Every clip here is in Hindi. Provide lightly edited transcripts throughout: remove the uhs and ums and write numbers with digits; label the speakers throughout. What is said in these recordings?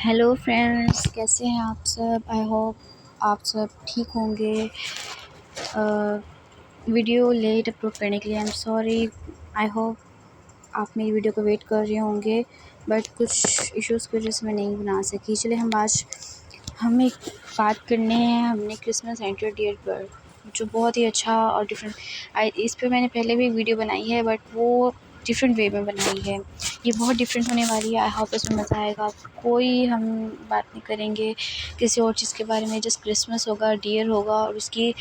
Speaker 1: हेलो फ्रेंड्स, कैसे हैं आप सब। आई होप आप सब ठीक होंगे। वीडियो लेट अपलोड करने के लिए I am sorry. I hope आप मेरी वीडियो को वेट कर रहे होंगे, बट कुछ इश्यूज़ की वजह से मैं नहीं बना सकी। चलिए हम एक बात करने हैं हमने क्रिसमस सेंटर डियर पर, जो बहुत ही अच्छा और डिफरेंट। इस पर मैंने पहले भी वीडियो बनाई है, बट वो डिफरेंट वे में बनाई है। ये बहुत डिफरेंट होने वाली है। आई होप इसमें मज़ा आएगा। कोई हम बात नहीं करेंगे किसी और चीज़ के बारे में। जस्ट क्रिसमस होगा, डियर होगा और उसकी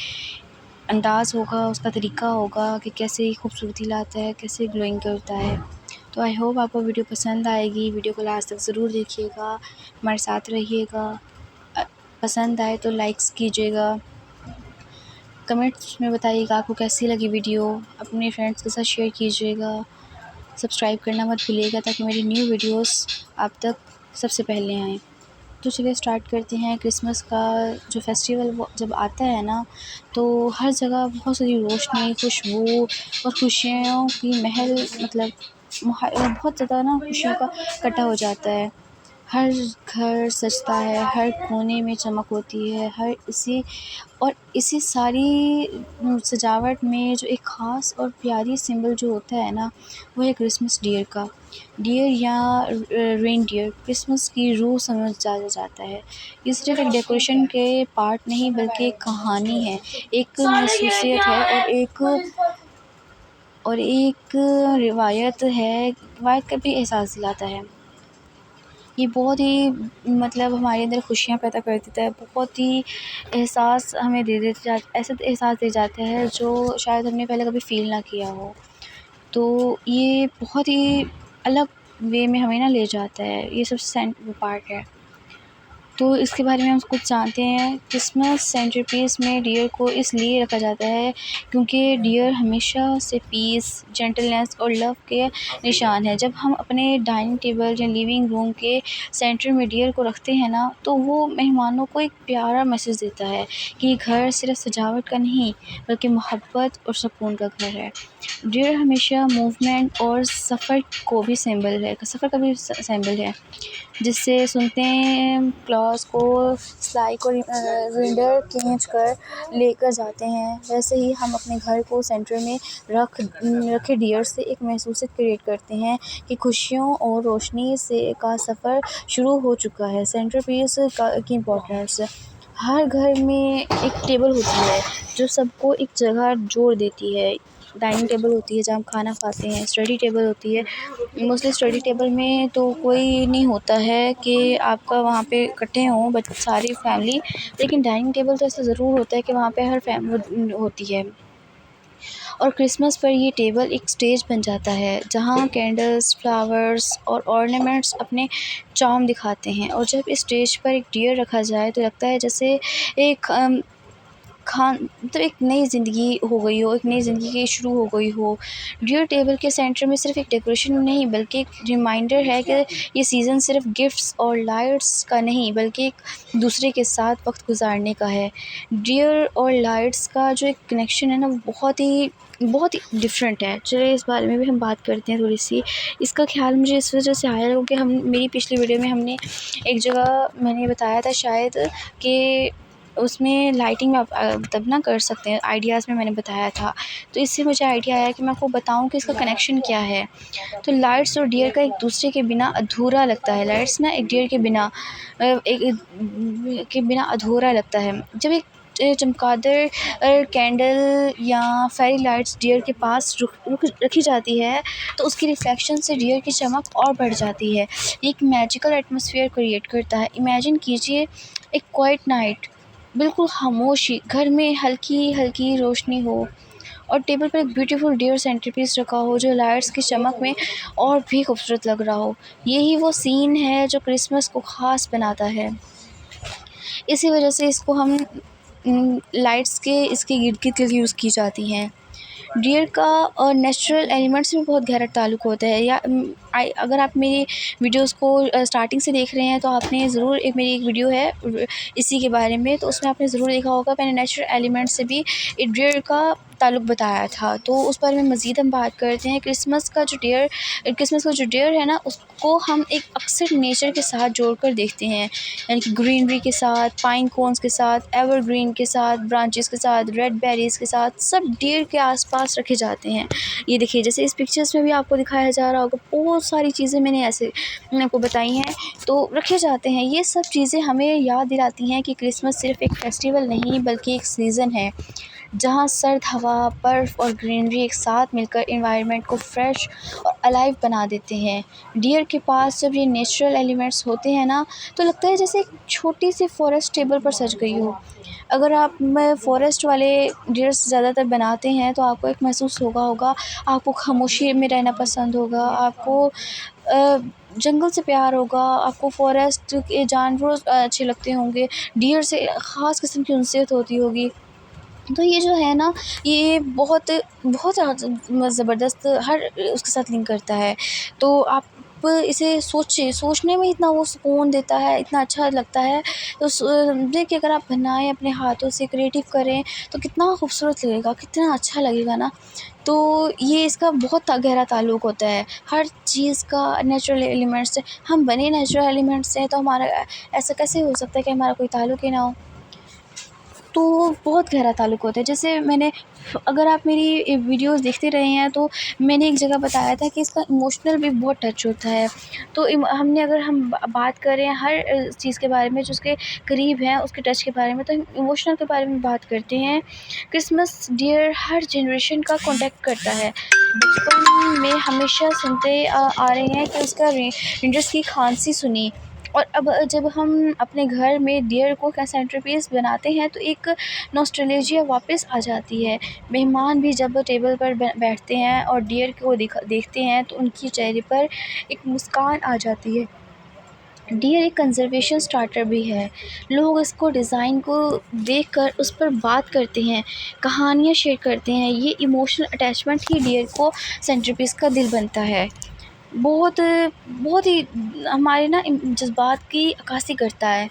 Speaker 1: अंदाज़ होगा, उसका तरीका होगा कि कैसे खूबसूरती लाता है, कैसे ग्लोइंग करता है। तो आई होप आपको वीडियो पसंद आएगी। वीडियो को लास्ट तक ज़रूर देखिएगा, हमारे साथ रहिएगा। पसंद आए तो लाइक्स कीजिएगा, कमेंट्स में बताइएगा आपको कैसी लगी वीडियो, अपने फ्रेंड्स के साथ शेयर कीजिएगा। सब्सक्राइब करना मत भूलिएगा ताकि मेरी न्यू वीडियोस आप तक सबसे पहले आएँ। तो चलिए स्टार्ट करते हैं। क्रिसमस का जो फेस्टिवल वो जब आता है ना, तो हर जगह बहुत सारी रोशनी, खुशबू और खुशियों की महल, मतलब बहुत ज़्यादा ना खुशियों का इकट्ठा हो जाता है। हर घर सजता है, हर कोने में चमक होती है। इसी सारी सजावट में जो एक ख़ास और प्यारी सिंबल जो होता है ना, वो है क्रिसमस डियर का। डियर या रेनडियर क्रिसमस की रूह समझ जाता है। ये सिर्फ एक डेकोरेशन के पार्ट नहीं बल्कि एक कहानी है, एक महसूसियत है और एक रिवायत है। रिवायत का भी एहसास दिलाता है। ये बहुत ही मतलब हमारे अंदर खुशियाँ पैदा कर देता है। बहुत ही एहसास हमें दे देते ऐसा एहसास दे जाता है जो शायद हमने पहले कभी फ़ील ना किया हो। तो ये बहुत ही अलग वे में हमें ना ले जाता है। ये सबसे वो पार्ट है। तो इसके बारे में हम कुछ जानते हैं। क्रिसमस सेंटरपीस में डियर को इसलिए रखा जाता है क्योंकि डियर हमेशा से पीस, जेंटलनेस और लव के निशान है। जब हम अपने डाइनिंग टेबल या लिविंग रूम के सेंटर में डियर को रखते हैं ना, तो वो मेहमानों को एक प्यारा मैसेज देता है कि घर सिर्फ सजावट का नहीं बल्कि मोहब्बत और सुकून का घर है। डियर हमेशा मूवमेंट और सफ़र का भी सिंबल है, जिससे सुनते हैं क्लॉज को स्लाई को रिंडर खींच कर लेकर जाते हैं। वैसे ही हम अपने घर को सेंटर में रखे डियर से एक महसूस क्रिएट करते हैं कि खुशियों और रोशनी से का सफ़र शुरू हो चुका है। सेंटर पीस की इम्पोर्टेंस, हर घर में एक टेबल होती है जो सबको एक जगह जोड़ देती है। डाइनिंग टेबल होती है जहाँ हम खाना खाते हैं, स्टडी टेबल होती है। मोस्टली स्टडी टेबल में तो कोई नहीं होता है कि आपका वहाँ पे इकट्ठे हों बट सारी फैमिली, लेकिन डाइनिंग टेबल तो ऐसा ज़रूर होता है कि वहाँ पे हर फैमिली होती है। और क्रिसमस पर ये टेबल एक स्टेज बन जाता है जहाँ कैंडल्स, फ्लावर्स और ऑर्नामेंट्स अपने चार्म दिखाते हैं। और जब इस स्टेज पर एक डियर रखा जाए तो लगता है जैसे एक मतलब एक नई ज़िंदगी हो गई हो, एक नई ज़िंदगी की शुरू हो गई हो। डियर टेबल के सेंटर में सिर्फ एक डेकोरेशन नहीं बल्कि एक रिमाइंडर है कि ये सीज़न सिर्फ गिफ्ट्स और लाइट्स का नहीं बल्कि एक दूसरे के साथ वक्त गुजारने का है। डियर और लाइट्स का जो एक कनेक्शन है ना, वो बहुत ही डिफरेंट है। चलिए इस बारे में भी हम बात करते हैं थोड़ी सी। इसका ख्याल मुझे इस वजह से आया क्योंकि हम मेरी पिछली वीडियो में हमने एक जगह मैंने बताया था शायद कि उसमें लाइटिंग में आप तब ना कर सकते हैं, आइडियाज़ में मैंने बताया था। तो इससे मुझे आइडिया आया कि मैं आपको बताऊं कि इसका कनेक्शन क्या है। तो लाइट्स और डियर का एक दूसरे के बिना अधूरा लगता है। लाइट्स ना एक डियर के बिना अधूरा लगता है। जब एक चमगादड़ कैंडल या फेरी लाइट्स डियर के पास रखी जाती है तो उसकी रिफ्लेक्शन से डियर की चमक और बढ़ जाती है। एक मैजिकल एटमॉस्फेयर क्रिएट करता है। इमेजिन कीजिए एक क्वाइट नाइट, बिल्कुल खामोशी, घर में हल्की हल्की रोशनी हो और टेबल पर एक ब्यूटीफुल डियर सेंटरपीस रखा हो जो लाइट्स की चमक में और भी खूबसूरत लग रहा हो। यही वो सीन है जो क्रिसमस को ख़ास बनाता है। इसी वजह से इसको हम लाइट्स के इसके गिर्द गिर्द यूज़ की जाती हैं। डियर का और नेचुरल एलिमेंट्स में बहुत गहरा ताल्लुक़ होता है। अगर आप मेरी वीडियोस को स्टार्टिंग से देख रहे हैं तो आपने ज़रूर मेरी एक वीडियो है इसी के बारे में, तो उसमें आपने ज़रूर देखा होगा मैंने नेचुरल एलिमेंट्स से भी डियर का ताल्लुक़ बताया था। तो उस बारे में मज़ीद हम बात करते हैं। क्रिसमस का जो डियर है ना, उसको हम एक अक्सर नेचर के साथ जोड़कर देखते हैं, यानी कि ग्रीनरी के साथ, पाइन कोन्स के साथ, एवरग्रीन के साथ, ब्रांचेस के साथ, रेड बेरीज़ के साथ, सब डियर के आसपास रखे जाते हैं। ये देखिए, जैसे इस पिक्चर्स में भी आपको दिखाया जा रहा होगा, बहुत सारी चीज़ें मैंने आपको बताई हैं, तो रखे जाते हैं। ये सब चीज़ें हमें याद दिलाती हैं कि क्रिसमस सिर्फ़ एक फेस्टिवल नहीं बल्कि एक सीज़न है, जहाँ सर्द हवा, बर्फ़ और ग्रीनरी एक साथ मिलकर एनवायरनमेंट को फ्रेश और अलाइव बना देते हैं। डियर के पास जब ये नेचुरल एलिमेंट्स होते हैं ना, तो लगता है जैसे एक छोटी सी फॉरेस्ट टेबल पर सज गई हो। अगर आप में फॉरेस्ट वाले डियर्स ज़्यादातर बनाते हैं, तो आपको एक महसूस होगा आपको खामोशी में रहना पसंद होगा, आपको जंगल से प्यार होगा, आपको फॉरेस्ट के जानवर अच्छे लगते होंगे, डियर से ख़ास किस्म की उनसियत होती होगी। तो ये जो है ना, ये बहुत बहुत ज़बरदस्त हर उसके साथ लिंक करता है। तो आप इसे सोचने में इतना वो सुकून देता है, इतना अच्छा लगता है। तो समझे कि अगर आप बनाएँ अपने हाथों से, क्रिएटिव करें, तो कितना खूबसूरत लगेगा, कितना अच्छा लगेगा ना। तो ये इसका बहुत गहरा ताल्लुक़ होता है हर चीज़ का नेचुरल एलिमेंट्स से। हम बने नेचुरल एलिमेंट्स से हैं, तो हमारा ऐसा कैसे हो सकता है कि हमारा कोई ताल्लुक़ ही ना हो। तो बहुत गहरा ताल्लुक़ होता है। जैसे अगर आप मेरी वीडियोज़ देखते रहे हैं, तो मैंने एक जगह बताया था कि इसका इमोशनल भी बहुत टच होता है। तो अगर हम बात करें हर चीज़ के बारे में जो उसके करीब है, उसके टच के बारे में, तो हम इमोशनल के बारे में बात करते हैं। क्रिसमस डियर हर जनरेशन का कॉन्टेक्ट करता है। बचपन में हमेशा सुनते आ रहे हैं कि उसका रेंजर्स की खांसी सुनी, और अब जब हम अपने घर में डियर को का सेंटरपीस बनाते हैं, तो एक नॉस्टैल्जिया वापस आ जाती है। मेहमान भी जब टेबल पर बैठते हैं और डियर को देखते हैं, तो उनके चेहरे पर एक मुस्कान आ जाती है। डियर एक कंज़र्वेशन स्टार्टर भी है। लोग इसको डिज़ाइन को देखकर उस पर बात करते हैं, कहानियाँ शेयर करते हैं। ये इमोशनल अटैचमेंट ही डियर को सेंटरपीस का दिल बनता है। बहुत बहुत ही हमारे ना जज़्बात की अक्कासी करता है।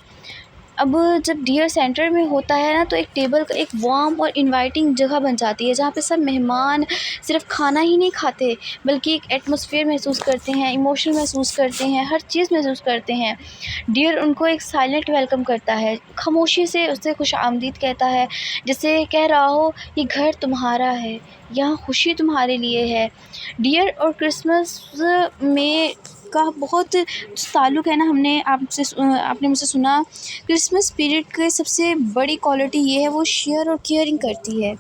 Speaker 1: अब जब डियर सेंटर में होता है ना, तो एक टेबल का एक वार्म और इनवाइटिंग जगह बन जाती है, जहाँ पे सब मेहमान सिर्फ़ खाना ही नहीं खाते, बल्कि एक एटमॉस्फेयर महसूस करते हैं, इमोशन महसूस करते हैं, हर चीज़ महसूस करते हैं। डियर उनको एक साइलेंट वेलकम करता है, खामोशी से उससे खुशामदीद कहता है, जैसे कह रहा हो ये घर तुम्हारा है, यहाँ खुशी तुम्हारे लिए है। डियर और क्रिसमस में का बहुत ताल्लुक़ है ना, आपने मुझसे सुना। क्रिसमस पीरियड की सबसे बड़ी क्वालिटी ये है, वो शेयर और केयरिंग करती है।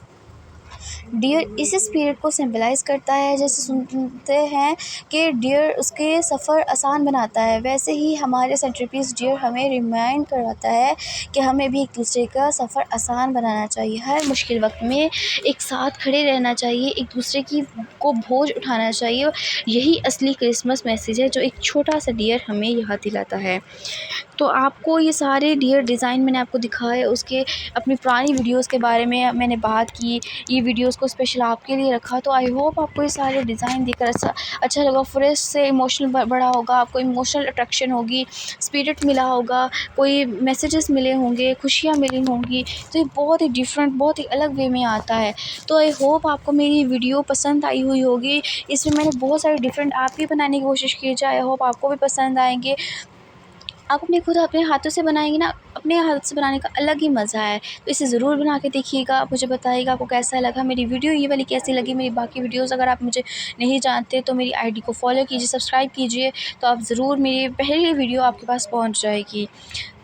Speaker 1: डियर इस स्पिरिट को सिंबलाइज़ करता है। जैसे सुनते हैं कि डियर उसके सफ़र आसान बनाता है, वैसे ही हमारे सेंटरपीस डियर हमें रिमाइंड करवाता है कि हमें भी एक दूसरे का सफ़र आसान बनाना चाहिए। हर मुश्किल वक्त में एक साथ खड़े रहना चाहिए, एक दूसरे की को बोझ उठाना चाहिए। यही असली क्रिसमस मैसेज है, जो एक छोटा सा डियर हमें याद दिलाता है। तो आपको ये सारे डियर डिज़ाइन मैंने आपको दिखाए, उसके अपनी पुरानी वीडियोस के बारे में मैंने बात की, ये वीडियोस को स्पेशल आपके लिए रखा। तो आई होप आपको ये सारे डिज़ाइन देखकर अच्छा लगा। फॉरेस्ट से इमोशनल बढ़ा होगा, आपको इमोशनल अट्रैक्शन होगी, स्पिरिट मिला होगा, कोई मैसेजेस मिले होंगे, खुशियाँ मिली होंगी। तो ये बहुत ही डिफरेंट, बहुत ही अलग वे में आता है। तो आई होप आपको मेरी वीडियो पसंद आई हुई होगी। इसमें मैंने बहुत सारे डिफरेंट आप भी बनाने की कोशिश कीजिए, आई होप आपको भी पसंद आएंगे। आप अपने हाथों से बनाएंगे ना, अपने हाथ से बनाने का अलग ही मज़ा है। तो इसे ज़रूर बना के देखिएगा, आप मुझे बताइएगा आपको कैसा लगा। मेरी वीडियो ये वाली कैसी लगी, मेरी बाकी वीडियोस अगर आप मुझे नहीं जानते, तो मेरी आईडी को फॉलो कीजिए, सब्सक्राइब कीजिए, तो आप ज़रूर मेरी पहली वीडियो आपके पास पहुंच जाएगी।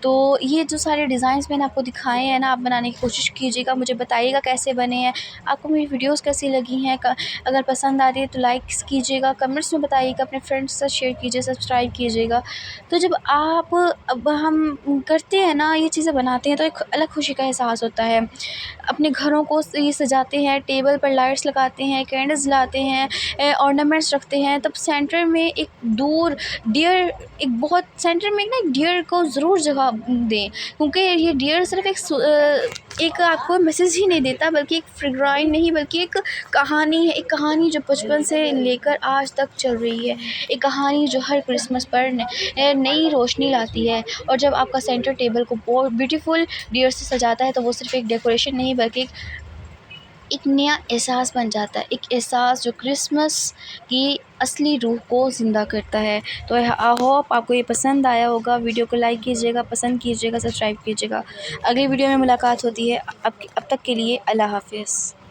Speaker 1: तो ये जो सारे डिज़ाइंस मैंने आपको दिखाए हैं ना, आप बनाने की कोशिश कीजिएगा, मुझे बताइएगा कैसे बने हैं, आपको मेरी वीडियोस कैसी लगी हैं। अगर पसंद आ रही है तो लाइक्स कीजिएगा, कमेंट्स में बताइएगा, अपने फ्रेंड्स से शेयर कीजिए, सब्सक्राइब कीजिएगा। तो जब अब हम करते हैं ना, ये चीज़ें बनाते हैं, तो एक अलग खुशी का एहसास होता है। अपने घरों को ये सजाते हैं, टेबल पर लाइट्स लगाते हैं, कैंडल्स लाते हैं, ऑर्नामेंट्स रखते हैं, तब सेंटर में एक दूर डियर, एक बहुत सेंटर में ना एक डियर को ज़रूर जगह दें, क्योंकि ये डियर सिर्फ एक आपको मैसेज ही नहीं देता, बल्कि एक फ्रेग्राइन नहीं, बल्कि एक कहानी है। एक कहानी जो बचपन से लेकर आज तक चल रही है, एक कहानी जो हर क्रिसमस पर नई रोशनी लाती है। और जब आपका सेंटर टेबल को बहुत ब्यूटीफुल डियर से सजाता है, तो वो सिर्फ एक डेकोरेशन नहीं, बल्कि एक नया एहसास बन जाता है, एक एहसास जो क्रिसमस की असली रूह को ज़िंदा करता है। तो आई होप आपको ये पसंद आया होगा। वीडियो को लाइक कीजिएगा, पसंद कीजिएगा, सब्सक्राइब कीजिएगा। अगली वीडियो में मुलाकात होती है। अब तक के लिए अल्लाह हाफ़िज़।